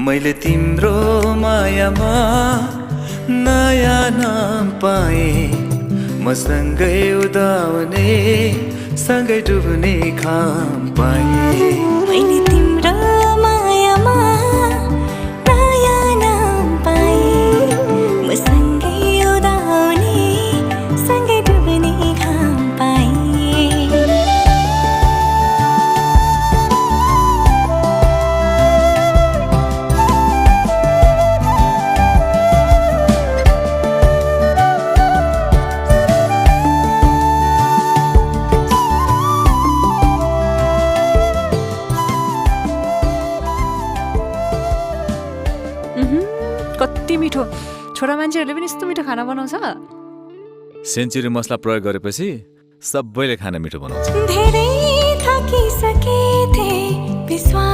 मैले तिम्रो मायामा नयाँ नाम पाएँ म सँगै उदाउने सँगै डुब्ने खाम पाएँ मैले तिम्रो मायामा नयाँ नाम पाएँ म सँगै उदाउने सँगै डुब्ने घाम पाएँ कति मिठो। छोरा मान्छेहरूले पनि यस्तो मिठो खाना बनाउँछ। सेन्चुरी मसला प्रयोग गरेपछि सबैले खाना मिठो बनाउँछ। धेरै थाकिसके थिए विश्वास